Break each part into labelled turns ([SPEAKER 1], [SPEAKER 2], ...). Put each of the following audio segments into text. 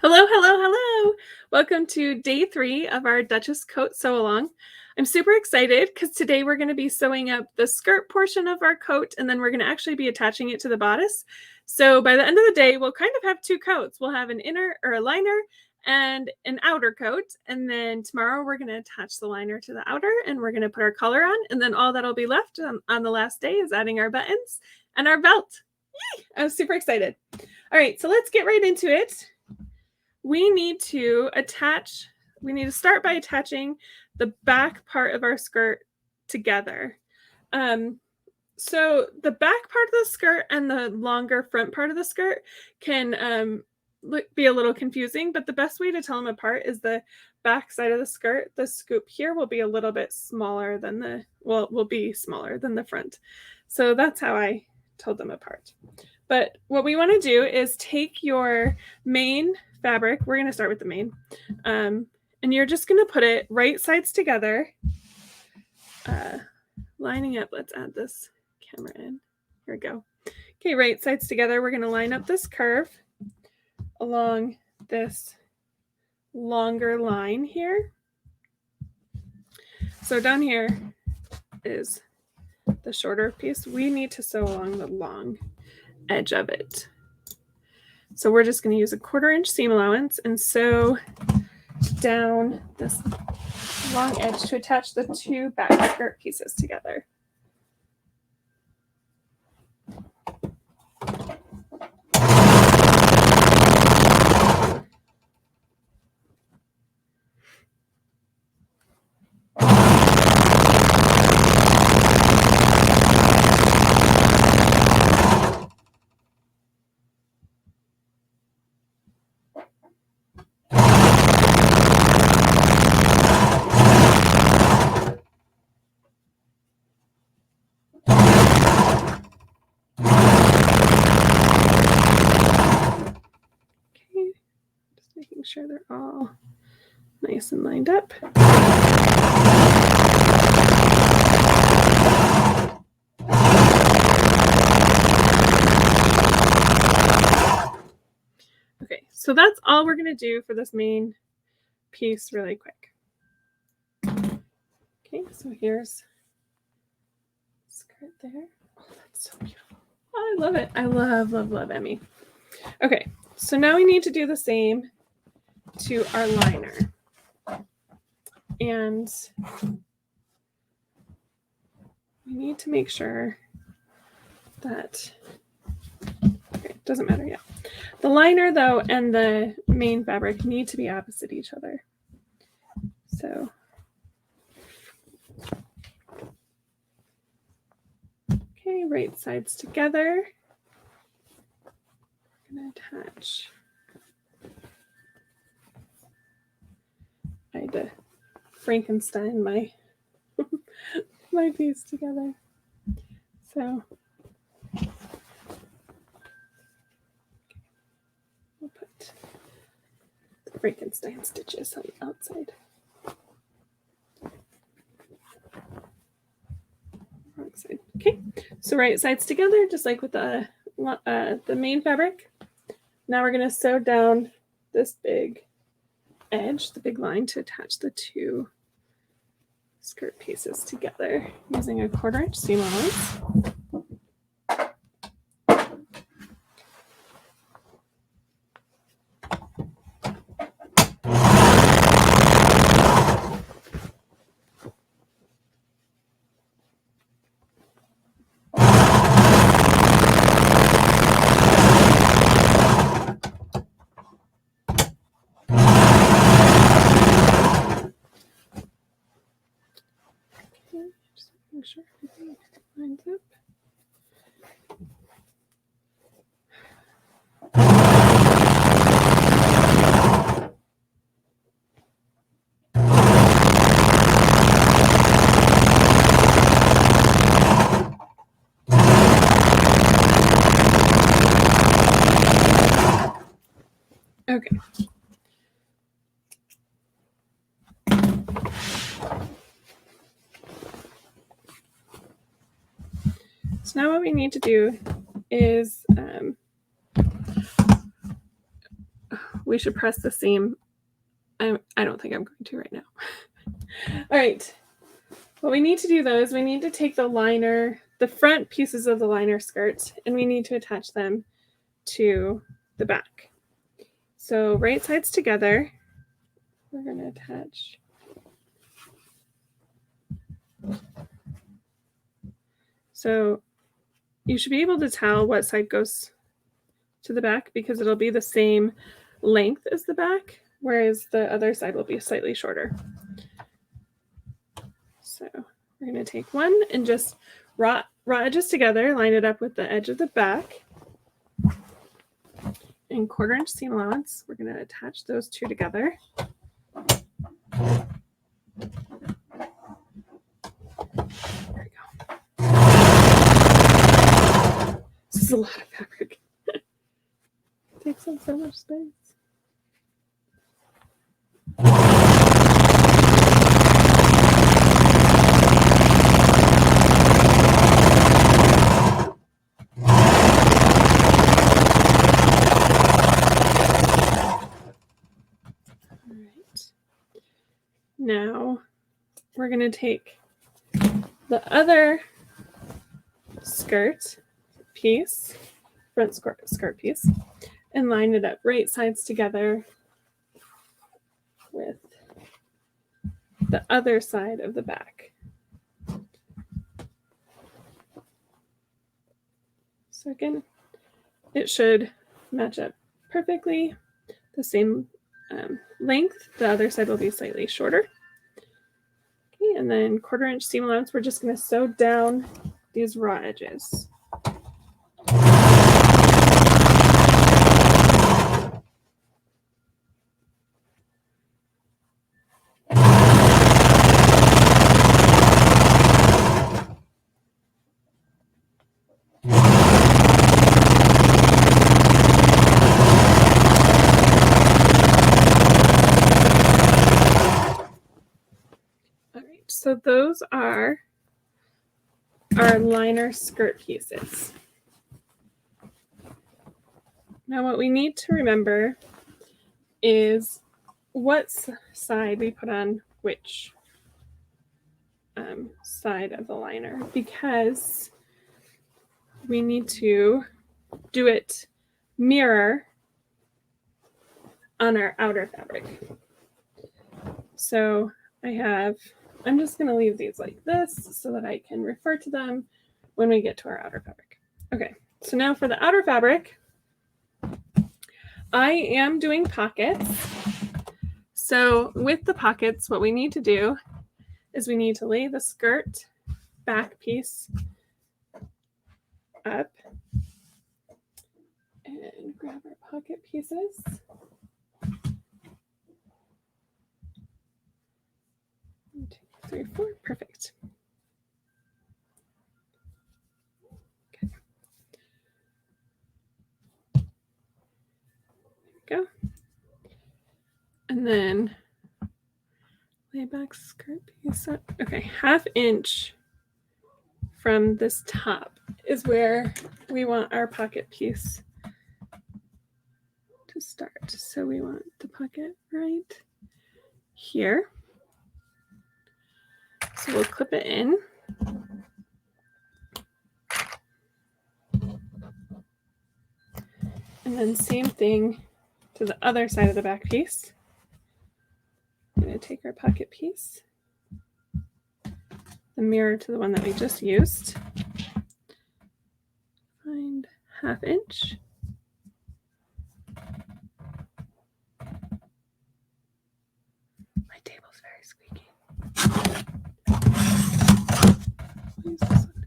[SPEAKER 1] Hello, hello, hello. Welcome to day 3 of our Duchess coat sew along. I'm super excited because today we're going to be sewing up the skirt portion of our coat, and then we're going to actually be attaching it to the bodice. So by the end of the day, we'll kind of have two coats. We'll have an inner or a liner and an outer coat. And then tomorrow we're going to attach the liner to the outer and we're going to put our collar on. And then all that'll be left on the last day is adding our buttons and our belt. Yay! I'm super excited. All right, so let's get right into it. We need to start by attaching the back part of our skirt together. So the back part of the skirt and the longer front part of the skirt can be a little confusing, but the best way to tell them apart is the back side of the skirt. The scoop here will be a little bit smaller than will be smaller than the front. So that's how I told them apart. But what we want to do is take your main fabric. We're going to start with the main. And you're just going to put it right sides together, lining up. Let's add this camera in. Here we go. Okay, right sides together. We're going to line up this curve along this longer line here. So down here is the shorter piece. We need to sew along the long edge of it. So we're just going to use a 1/4 inch seam allowance and sew down this long edge to attach the two back skirt pieces together. Making sure they're all nice and lined up. Okay, so that's all we're going to do for this main piece really quick. Okay, so here's the skirt there. Oh, that's so beautiful. Oh, I love it. I love, love, love Emmy. Okay, so now we need to do the same to our liner. And we need to make sure that, okay, it doesn't matter yet. The liner, though, and the main fabric need to be opposite each other. So, okay, right sides together. I'm going to attach. I had to Frankenstein my my piece together. So we'll put the Frankenstein stitches on the outside. Wrong side. Okay, so right sides together, just like with the main fabric. Now we're going to sew down this big edge, the big line, to attach the two skirt pieces together using a 1/4 inch seam allowance. Just make sure everything lines up. Okay. So now what we need to do is we should press the seam. I don't think I'm going to right now. All right. What we need to do though is we need to take the liner, the front pieces of the liner skirt, and we need to attach them to the back. So right sides together, we're going to attach. So you should be able to tell what side goes to the back because it'll be the same length as the back, whereas the other side will be slightly shorter. So we're going to take one and just raw edges together, line it up with the edge of the back. And 1/4 inch seam allowance, we're going to attach those two together. There we go. This is a lot of fabric. It takes up so much space. Now we're going to take the other skirt piece, front skirt piece, and line it up right sides together with the other side of the back. So again, it should match up perfectly, the same length. The other side will be slightly shorter. Okay, and then 1/4 inch seam allowance, we're just going to sew down these raw edges. So those are our liner skirt pieces. Now what we need to remember is what side we put on which side of the liner, because we need to do it mirror on our outer fabric. So I'm just going to leave these like this so that I can refer to them when we get to our outer fabric. Okay, so now for the outer fabric, I am doing pockets. So with the pockets, what we need to do is we need to lay the skirt back piece up and grab our pocket pieces. 1, 2, 3, 4, perfect. Okay. There we go. And then lay back skirt piece up. Okay, 1/2 inch from this top is where we want our pocket piece to start. So we want the pocket right here. So we'll clip it in. And then same thing to the other side of the back piece. I'm going to take our pocket piece, the mirror to the one that we just used. Find 1/2 inch. My table's very squeaky. Use this one.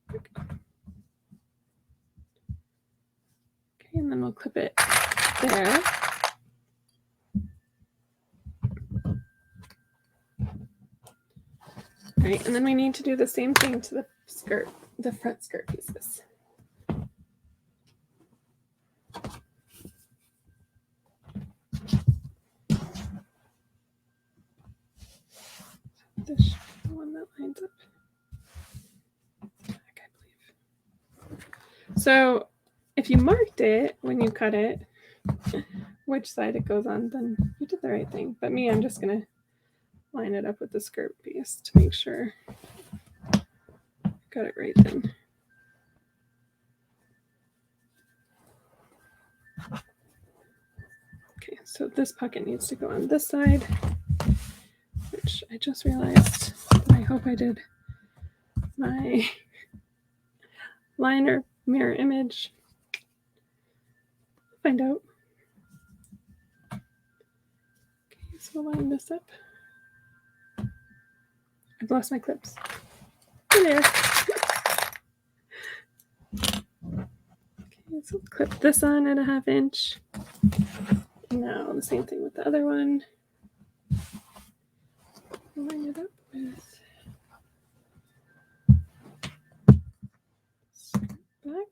[SPEAKER 1] There we go. Okay, and then we'll clip it there. All right, and then we need to do the same thing to the skirt, the front skirt pieces. This should be the one that lines up. Back, I believe. So if you marked it when you cut it, which side it goes on, then you did the right thing. But me, I'm just gonna line it up with the skirt piece to make sure I got it right then. Okay, so this pocket needs to go on this side, which I just realized that I hope I did my liner mirror image. Find out. Okay, so we'll line this up. I've lost my clips. There. Okay, so clip this on at a 1/2 inch. Now the same thing with the other one. Line it up with back.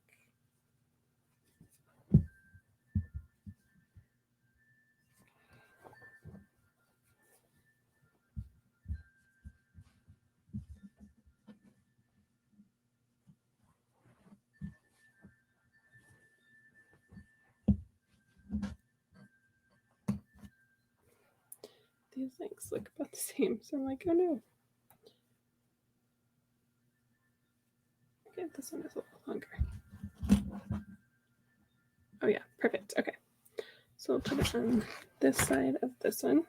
[SPEAKER 1] These lengths look about the same, so I'm like, oh no. Okay, this one is a little longer. Oh yeah, perfect. Okay, so we'll put it on this side of this one.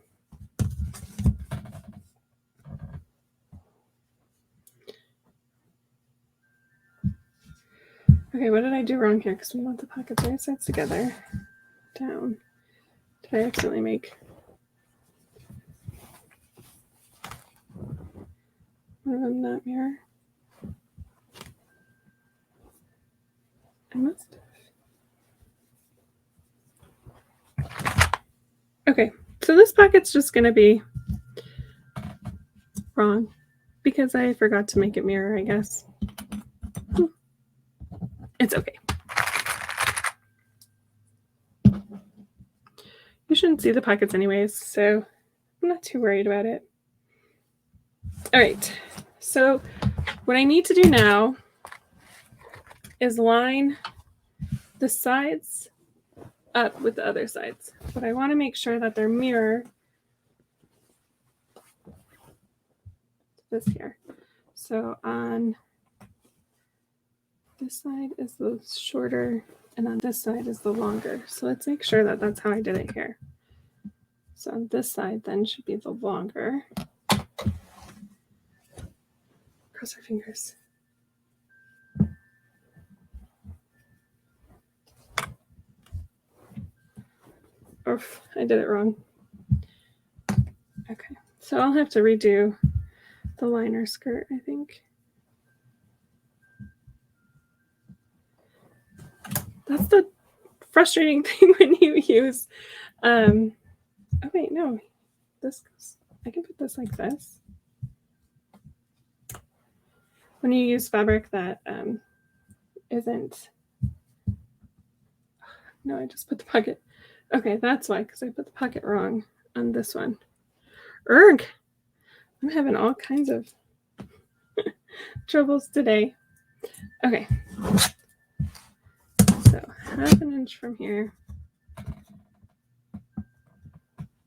[SPEAKER 1] Okay, what did I do wrong here? Because we want the pockets right sides together. Down. Did I accidentally make one of them not mirror? I must have. Okay, so this pocket's just going to be wrong because I forgot to make it mirror, I guess. It's okay. You shouldn't see the pockets anyways, so I'm not too worried about it. All right, so what I need to do now is line the sides up with the other sides, but I want to make sure that they're mirror this here. So on this side is the shorter and on this side is the longer. So let's make sure that that's how I did it here. So on this side then should be the longer. Cross our fingers. Oof, I did it wrong. Okay, so I'll have to redo the liner skirt, I think. That's the frustrating thing when you use, oh wait, no, this goes, I can put this like this. When you use fabric that isn't, no, I just put the pocket. Okay, that's why, because I put the pocket wrong on this one. Erg! I'm having all kinds of troubles today. Okay. So 1/2 inch from here.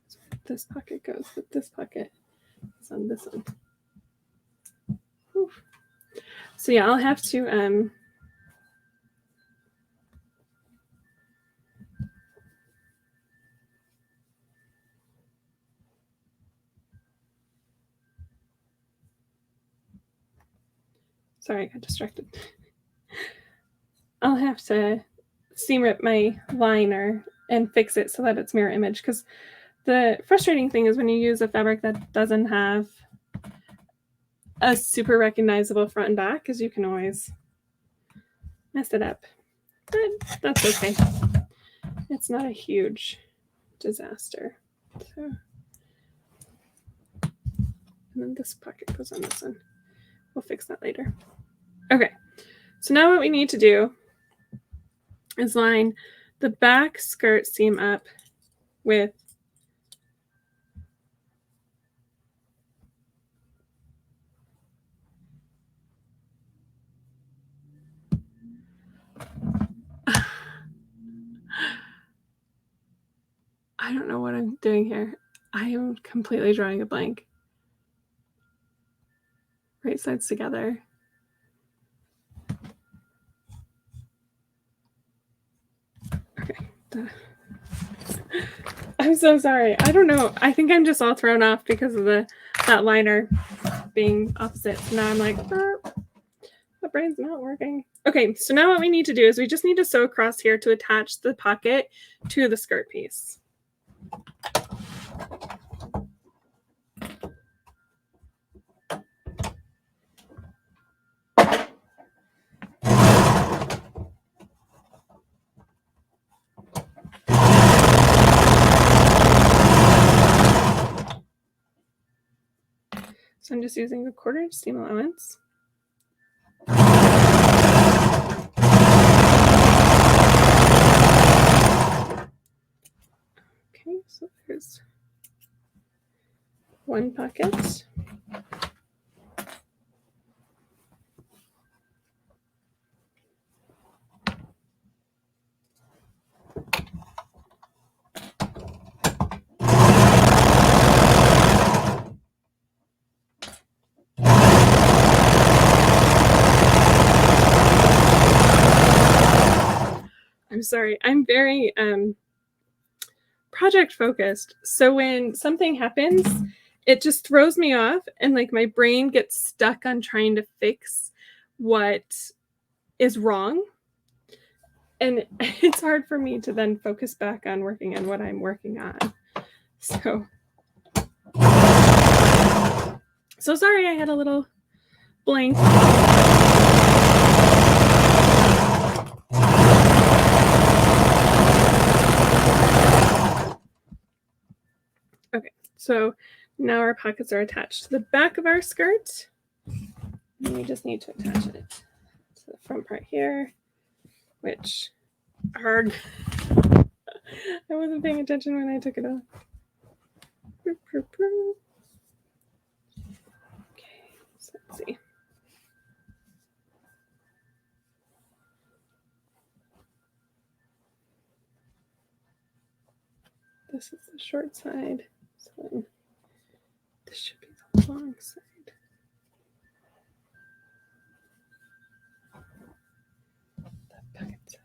[SPEAKER 1] So this pocket goes, but this pocket is on this one. Whew. So yeah, I'll have to sorry, I got distracted. I'll have to seam rip my liner and fix it so that it's mirror image, because the frustrating thing is when you use a fabric that doesn't have a super recognizable front and back, because you can always mess it up. But that's okay. It's not a huge disaster. So, and then this pocket goes on this one. We'll fix that later. Okay, so now what we need to do is line the back skirt seam up with I don't know what I'm doing here. I am completely drawing a blank. Right sides together. Okay. I'm so sorry. I don't know. I think I'm just all thrown off because of that liner being opposite. So now I'm like, my brain's not working. Okay, so now what we need to do is we just need to sew across here to attach the pocket to the skirt piece. So I'm just using a 1/4 inch seam allowance. Okay, so there's one pocket. I'm sorry, I'm very project focused. So when something happens, it just throws me off and like my brain gets stuck on trying to fix what is wrong. And it's hard for me to then focus back on working on what I'm working on. So sorry I had a little blank. Okay, so now our pockets are attached to the back of our skirt. And we just need to attach it to the front part here, which hard. I wasn't paying attention when I took it off. Okay, so let's see. This is the short side, so then this should be the long side. The pocket side.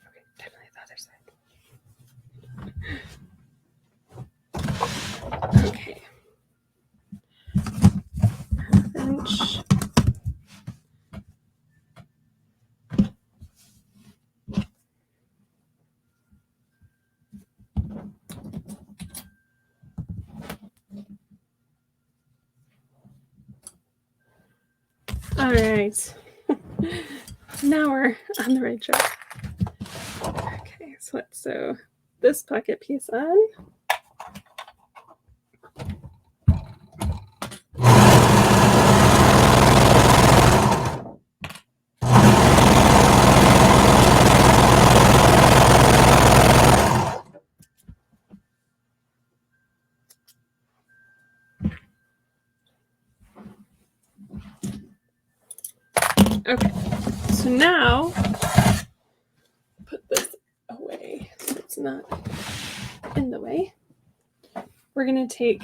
[SPEAKER 1] Okay, definitely the other side. Okay. 1/2 inch. All right. Now we're on the right track. Okay, so let's sew this pocket piece on. Okay, so now put this away so it's not in the way. We're going to take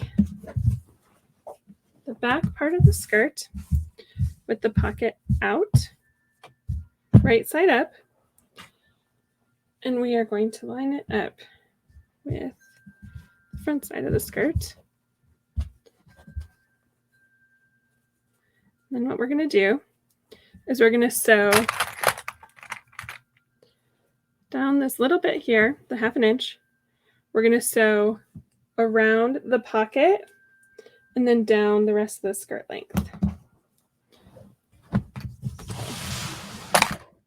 [SPEAKER 1] the back part of the skirt with the pocket out, right side up, and we are going to line it up with the front side of the skirt. And then what we're going to do is we're going to sew down this little bit here, the 1/2 inch. We're going to sew around the pocket and then down the rest of the skirt length.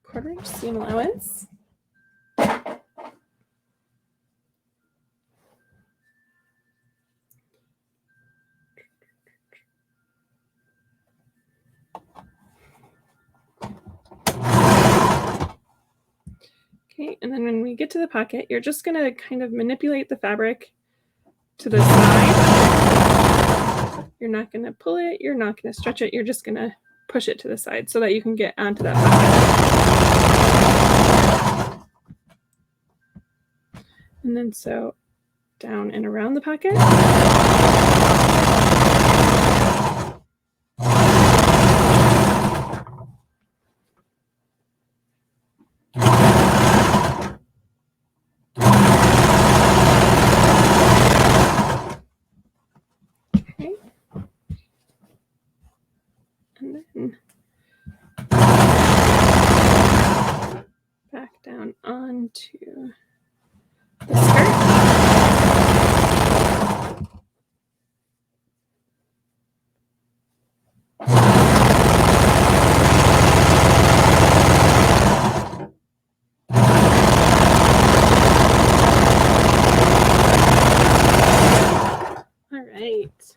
[SPEAKER 1] 1/4 inch seam allowance. Okay, and then when we get to the pocket, you're just going to kind of manipulate the fabric to the side. You're not going to pull it. You're not going to stretch it. You're just going to push it to the side so that you can get onto that pocket. And then sew down and around the pocket. Okay. And then back down onto the skirt. All right.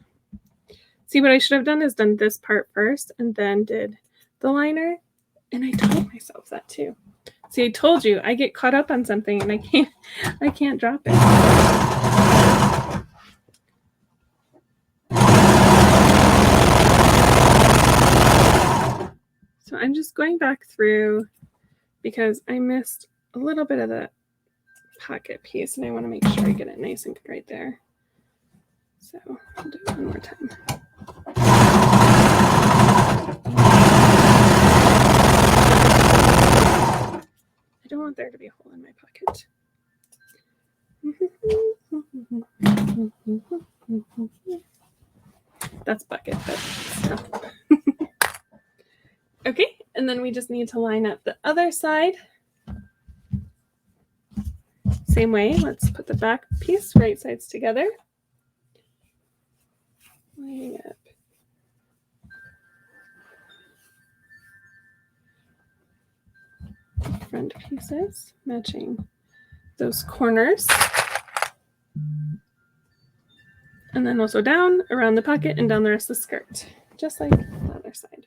[SPEAKER 1] See, what I should have done is done this part first and then did the liner. And I told myself that too. See, I told you I get caught up on something and I can't drop it. So I'm just going back through because I missed a little bit of the pocket piece and I want to make sure I get it nice and good right there. So I'll do it one more time. I don't want there to be a hole in my pocket. That's bucket, but still. Okay, and then we just need to line up the other side. Same way, let's put the back piece right sides together. Lining up. Front pieces, matching those corners. And then also down around the pocket and down the rest of the skirt, just like the other side.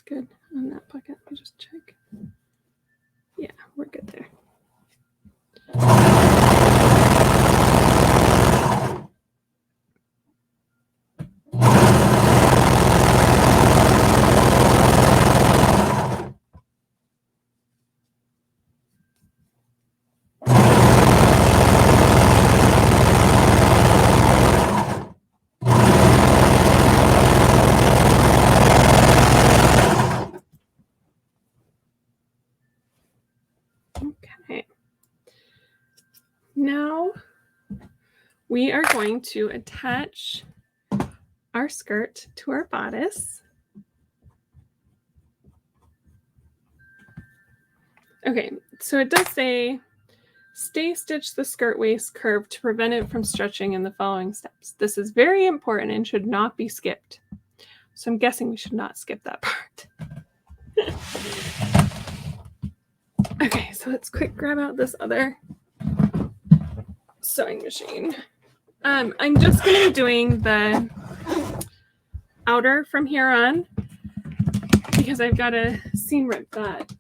[SPEAKER 1] Good on that pocket. Let me just check. Yeah, we're good there. Okay. Now we are going to attach our skirt to our bodice. Okay, so it does say, stay stitch the skirt waist curve to prevent it from stretching in the following steps. This is very important and should not be skipped. So I'm guessing we should not skip that part. Okay, so let's quick grab out this other sewing machine. I'm just going to be doing the outer from here on because I've got to seam rip that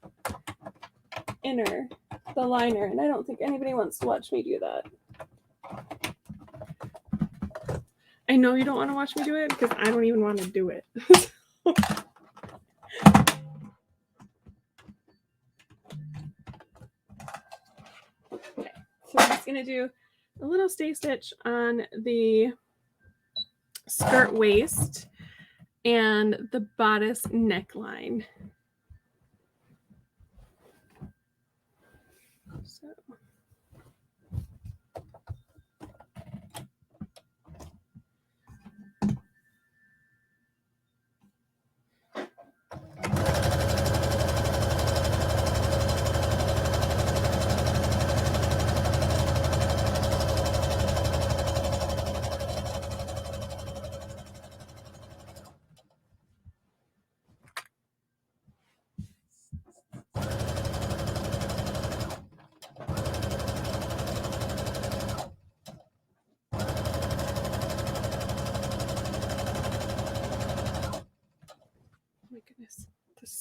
[SPEAKER 1] inner, the liner, and I don't think anybody wants to watch me do that. I know you don't want to watch me do it because I don't even want to do it. Okay, so I'm just going to do a little stay stitch on the skirt waist and the bodice neckline. So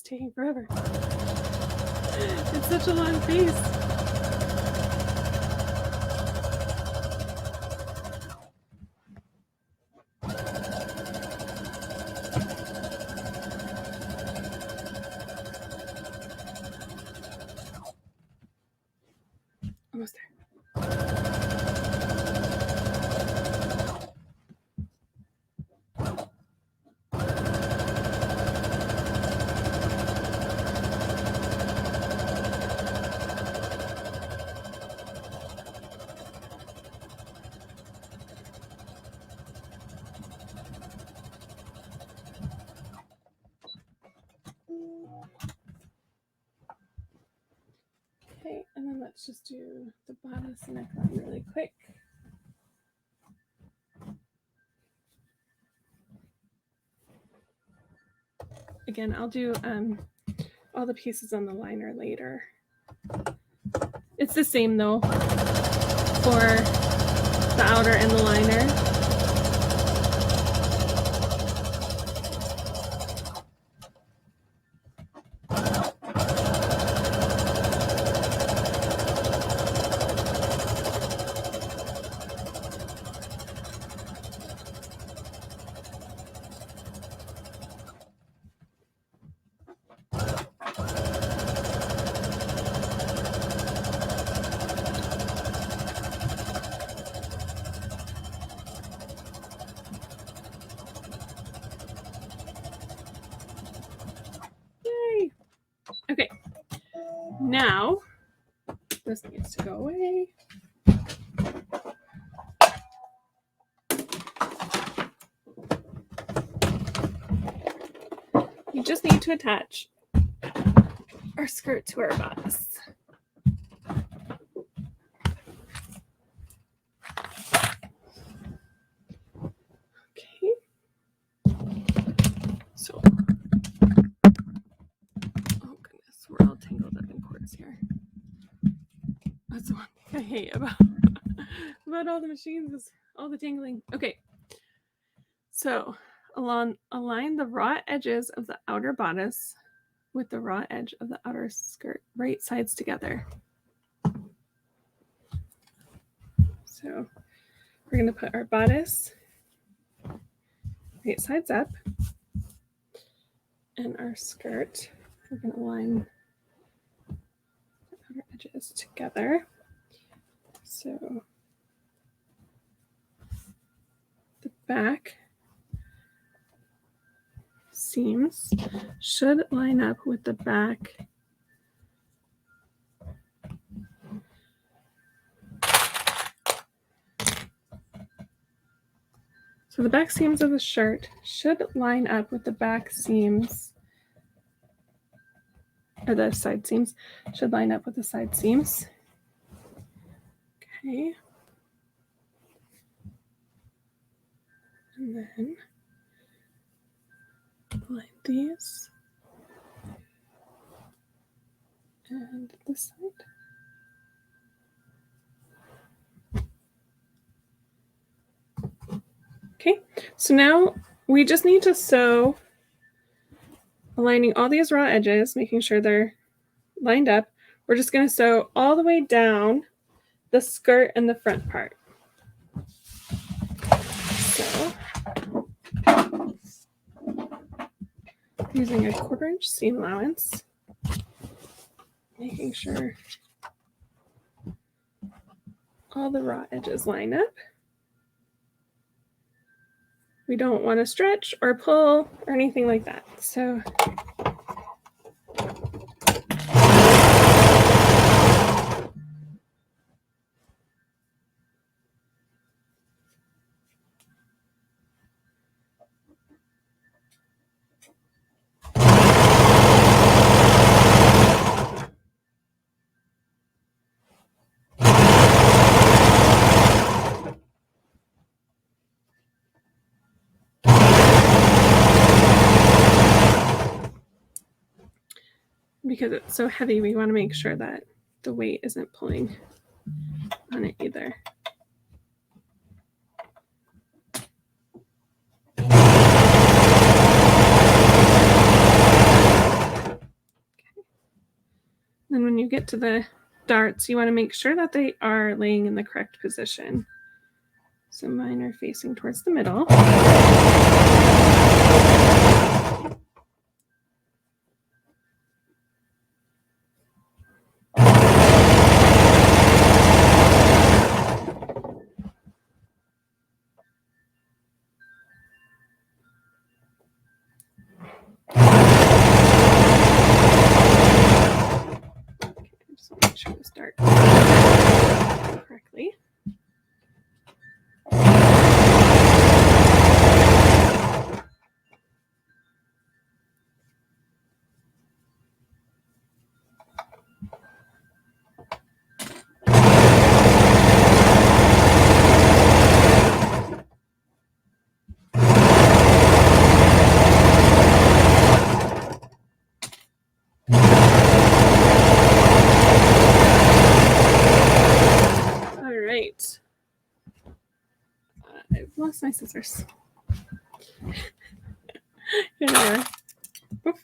[SPEAKER 1] taking forever. It's such a long piece. Almost there. Okay, and then let's just do the bodice neckline really quick. Again, I'll do all the pieces on the liner later. It's the same though for the outer and the liner. Okay, now this needs to go away. You just need to attach our skirt to our bodice. Okay, so oh goodness, we're all tangled up in cords here. That's the one thing I hate about all the machines is all the tangling. Okay, so align the raw edges of the outer bodice with the raw edge of the outer skirt, right sides together. So we're going to put our bodice right sides up, and our skirt, we're going to align the outer edges together. So the back seams should line up with the back so the back seams of the shirt should line up with the back seams, or the side seams should line up with the side seams. Okay, and then line these and this side. Okay, so now we just need to sew, aligning all these raw edges, making sure they're lined up. We're just going to sew all the way down the skirt and the front part. So using a 1/4 inch seam allowance, making sure all the raw edges line up. We don't want to stretch or pull or anything like that. So because it's so heavy, we want to make sure that the weight isn't pulling on it either. And when you get to the darts, you want to make sure that they are laying in the correct position. So mine are facing towards the middle. Just want to make sure this dart correctly. I've lost my scissors. Here they are. Oof.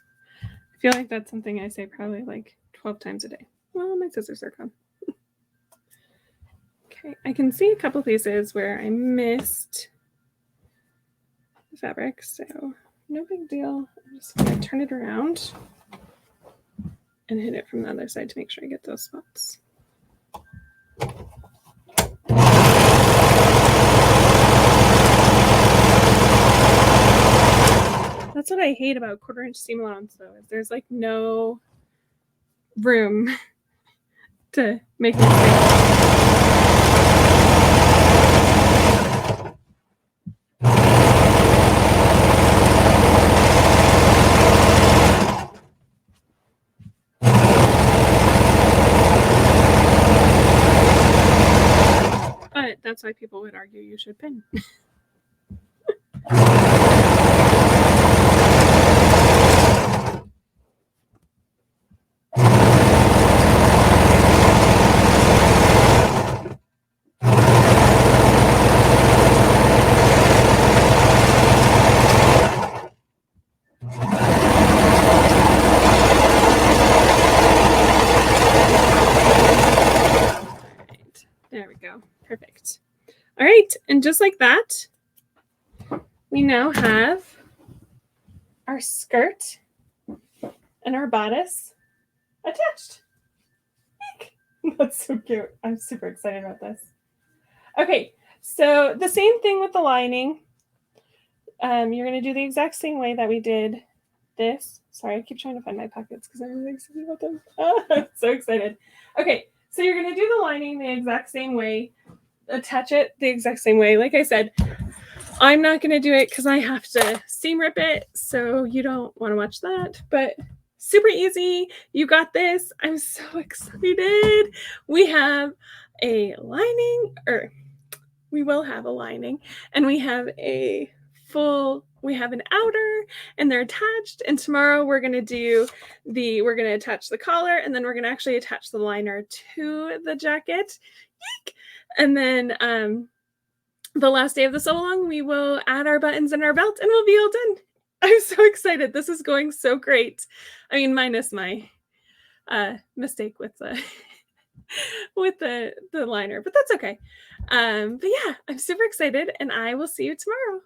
[SPEAKER 1] I feel like that's something I say probably like 12 times a day. Well, my scissors are gone. Okay, I can see a couple places where I missed the fabric, so no big deal. I'm just going to turn it around and hit it from the other side to make sure I get those spots. That's what I hate about 1/4 inch seam allowance though, is there's like no room to make mistakes. But that's why people would argue you should pin. There we go. Perfect. All right. And just like that, we now have our skirt and our bodice attached. That's so cute. I'm super excited about this. Okay. So the same thing with the lining. You're going to do the exact same way that we did this. Sorry, I keep trying to find my pockets because I'm really excited about them. Oh, I'm so excited. Okay. So you're going to do the lining the exact same way, attach it the exact same way. Like I said, I'm not going to do it because I have to seam rip it, so you don't want to watch that, but super easy. You got this. I'm so excited. We have a lining, or we will have a lining, and we have a we have an outer, and they're attached, and tomorrow we're going to attach the collar, and then we're going to actually attach the liner to the jacket. Eek! And then the last day of the sew along, we will add our buttons and our belt, and we'll be all done. I'm so excited. This is going so great. I mean, minus my mistake with the with the liner, but that's okay. But yeah, I'm super excited, and I will see you tomorrow.